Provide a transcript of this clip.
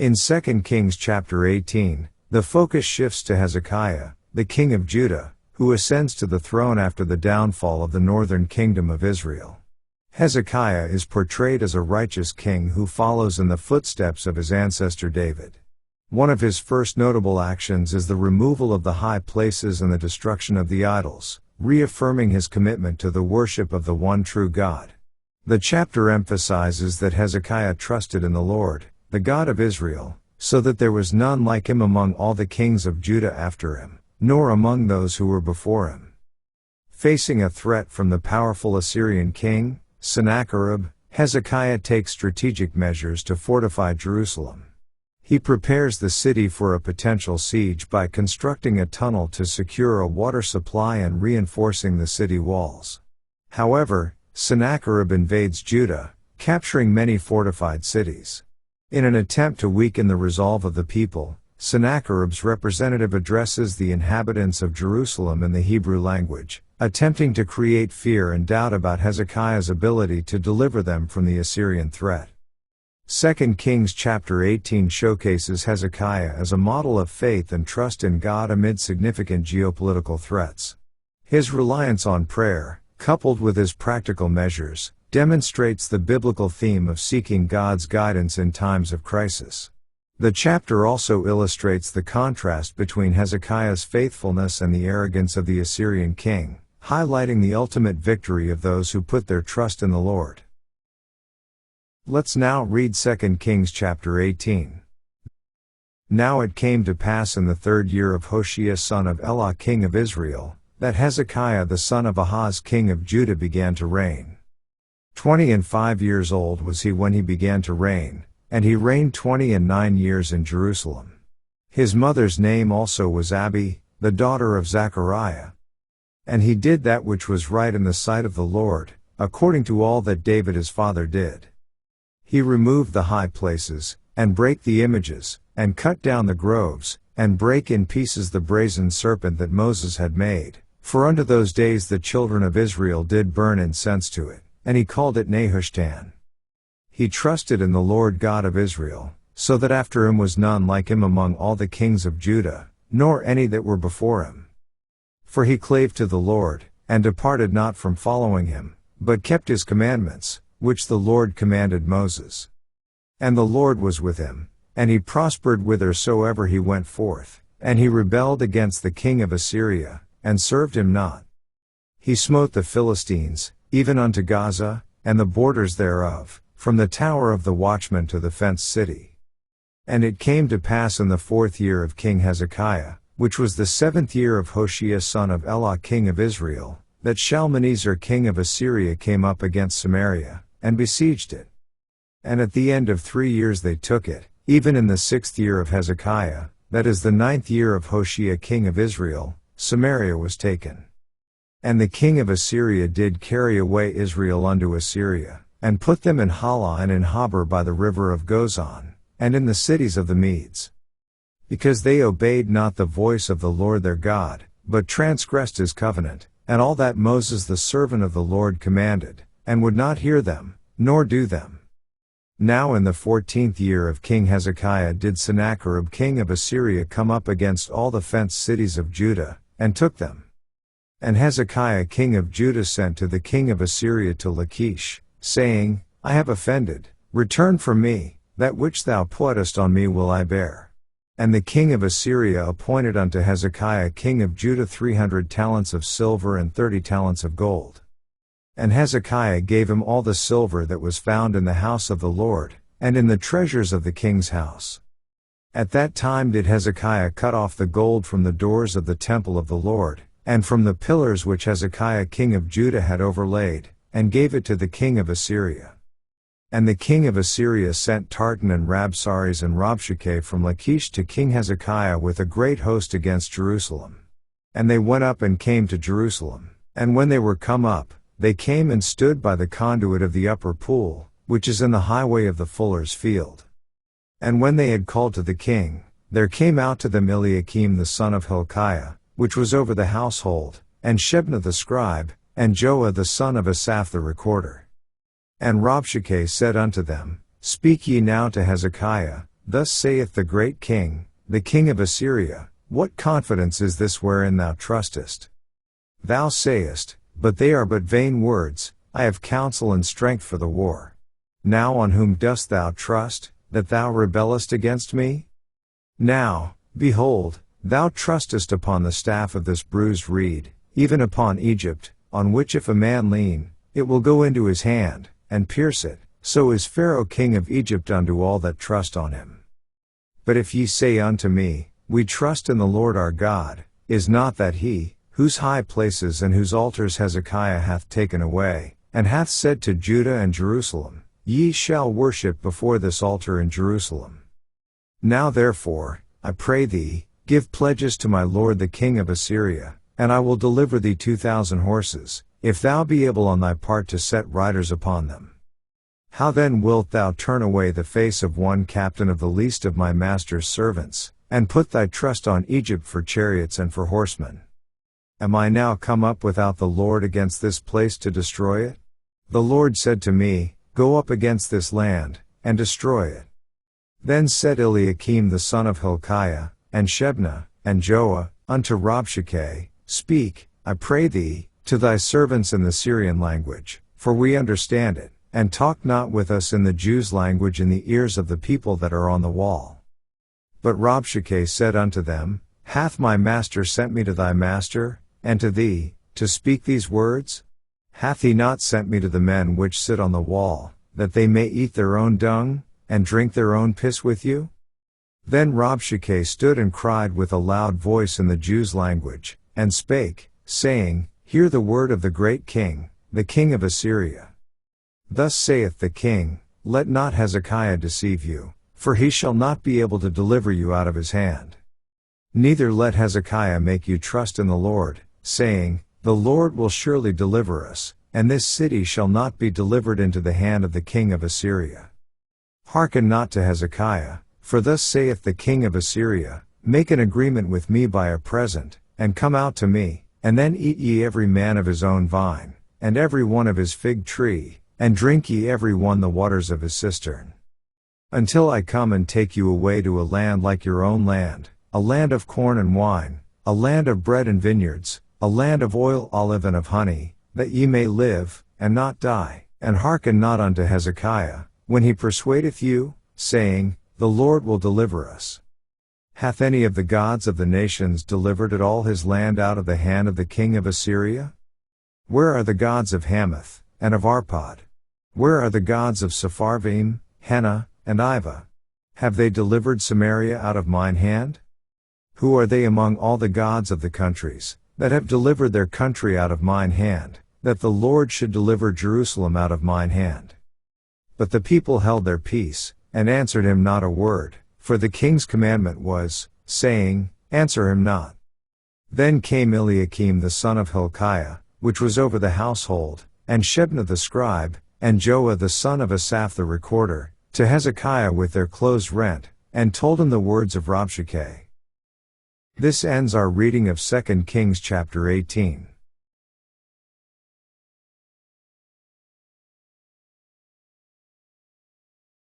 In 2 Kings chapter 18, the focus shifts to Hezekiah, the king of Judah, who ascends to the throne after the downfall of the northern kingdom of Israel. Hezekiah is portrayed as a righteous king who follows in the footsteps of his ancestor David. One of his first notable actions is the removal of the high places and the destruction of the idols, reaffirming his commitment to the worship of the one true God. The chapter emphasizes that Hezekiah trusted in the Lord, the God of Israel, so that there was none like him among all the kings of Judah after him, nor among those who were before him. Facing a threat from the powerful Assyrian king, Sennacherib, Hezekiah takes strategic measures to fortify Jerusalem. He prepares the city for a potential siege by constructing a tunnel to secure a water supply and reinforcing the city walls. However, Sennacherib invades Judah, capturing many fortified cities. In an attempt to weaken the resolve of the people, Sennacherib's representative addresses the inhabitants of Jerusalem in the Hebrew language, attempting to create fear and doubt about Hezekiah's ability to deliver them from the Assyrian threat. 2 Kings chapter 18 showcases Hezekiah as a model of faith and trust in God amid significant geopolitical threats. His reliance on prayer, coupled with his practical measures, demonstrates the biblical theme of seeking God's guidance in times of crisis. The chapter also illustrates the contrast between Hezekiah's faithfulness and the arrogance of the Assyrian king, highlighting the ultimate victory of those who put their trust in the Lord. Let's now read 2 Kings chapter 18. Now it came to pass in the 3rd year of Hoshea son of Elah king of Israel, that Hezekiah the son of Ahaz king of Judah began to reign. 25 years old was he when he began to reign, and he reigned 29 years in Jerusalem. His mother's name also was Abi, the daughter of Zechariah. And he did that which was right in the sight of the Lord, according to all that David his father did. He removed the high places, and brake the images, and cut down the groves, and brake in pieces the brazen serpent that Moses had made, for unto those days the children of Israel did burn incense to it, and he called it Nehushtan. He trusted in the Lord God of Israel, so that after him was none like him among all the kings of Judah, nor any that were before him. For he clave to the Lord, and departed not from following him, but kept his commandments, which the Lord commanded Moses. And the Lord was with him, and he prospered whithersoever he went forth, and he rebelled against the king of Assyria, and served him not. He smote the Philistines, even unto Gaza, and the borders thereof, from the tower of the watchman to the fenced city. And it came to pass in the 4th year of King Hezekiah, which was the 7th year of Hoshea son of Elah king of Israel, that Shalmaneser king of Assyria came up against Samaria, and besieged it. And at the end of 3 years they took it, even in the 6th year of Hezekiah, that is the 9th year of Hoshea king of Israel, Samaria was taken. And the king of Assyria did carry away Israel unto Assyria, and put them in Halah and in Habor by the river of Gozan, and in the cities of the Medes. Because they obeyed not the voice of the Lord their God, but transgressed his covenant, and all that Moses the servant of the Lord commanded, and would not hear them, nor do them. Now in the 14th year of King Hezekiah did Sennacherib king of Assyria come up against all the fenced cities of Judah, and took them. And Hezekiah king of Judah sent to the king of Assyria to Lachish, saying, I have offended, return from me, that which thou puttest on me will I bear. And the king of Assyria appointed unto Hezekiah king of Judah 300 talents of silver and 30 talents of gold. And Hezekiah gave him all the silver that was found in the house of the Lord, and in the treasures of the king's house. At that time did Hezekiah cut off the gold from the doors of the temple of the Lord, and from the pillars which Hezekiah king of Judah had overlaid, and gave it to the king of Assyria. And the king of Assyria sent Tartan and Rabsaris and Rabshakeh from Lachish to King Hezekiah with a great host against Jerusalem. And they went up and came to Jerusalem, and when they were come up, they came and stood by the conduit of the upper pool, which is in the highway of the fuller's field. And when they had called to the king, there came out to them Eliakim the son of Hilkiah, which was over the household, and Shebna the scribe, and Joah the son of Asaph the recorder. And Rabshakeh said unto them, Speak ye now to Hezekiah, Thus saith the great king, the king of Assyria, what confidence is this wherein thou trustest? Thou sayest, but they are but vain words, I have counsel and strength for the war. Now on whom dost thou trust, that thou rebellest against me? Now, behold, thou trustest upon the staff of this bruised reed, even upon Egypt, on which if a man lean, it will go into his hand, and pierce it, so is Pharaoh king of Egypt unto all that trust on him. But if ye say unto me, we trust in the Lord our God, is not that he, whose high places and whose altars Hezekiah hath taken away, and hath said to Judah and Jerusalem, Ye shall worship before this altar in Jerusalem. Now therefore, I pray thee, give pledges to my lord the king of Assyria, and I will deliver thee 2,000 horses, if thou be able on thy part to set riders upon them. How then wilt thou turn away the face of one captain of the least of my master's servants, and put thy trust on Egypt for chariots and for horsemen? Am I now come up without the Lord against this place to destroy it? The Lord said to me, Go up against this land, and destroy it. Then said Eliakim the son of Hilkiah, and Shebna, and Joah, unto Rabshakeh, Speak, I pray thee, to thy servants in the Syrian language, for we understand it, and talk not with us in the Jews' language in the ears of the people that are on the wall. But Rabshakeh said unto them, Hath my master sent me to thy master, and to thee, to speak these words? Hath he not sent me to the men which sit on the wall, that they may eat their own dung, and drink their own piss with you? Then Rabshakeh stood and cried with a loud voice in the Jews' language, and spake, saying, Hear the word of the great king, the king of Assyria. Thus saith the king, Let not Hezekiah deceive you, for he shall not be able to deliver you out of his hand. Neither let Hezekiah make you trust in the Lord, saying, The Lord will surely deliver us, and this city shall not be delivered into the hand of the king of Assyria. Hearken not to Hezekiah, for thus saith the king of Assyria, Make an agreement with me by a present, and come out to me, and then eat ye every man of his own vine, and every one of his fig tree, and drink ye every one the waters of his cistern. Until I come and take you away to a land like your own land, a land of corn and wine, a land of bread and vineyards, a land of oil, olive and of honey, that ye may live, and not die, and hearken not unto Hezekiah, when he persuadeth you, saying, The Lord will deliver us. Hath any of the gods of the nations delivered at all his land out of the hand of the king of Assyria? Where are the gods of Hamath, and of Arpad? Where are the gods of Sepharvaim, Hena, and Iva? Have they delivered Samaria out of mine hand? Who are they among all the gods of the countries, that have delivered their country out of mine hand, that the Lord should deliver Jerusalem out of mine hand? But the people held their peace, and answered him not a word, for the king's commandment was, saying, Answer him not. Then came Eliakim the son of Hilkiah, which was over the household, and Shebna the scribe, and Joah the son of Asaph the recorder, to Hezekiah with their clothes rent, and told him the words of Rabshakeh. This ends our reading of 2 Kings chapter 18.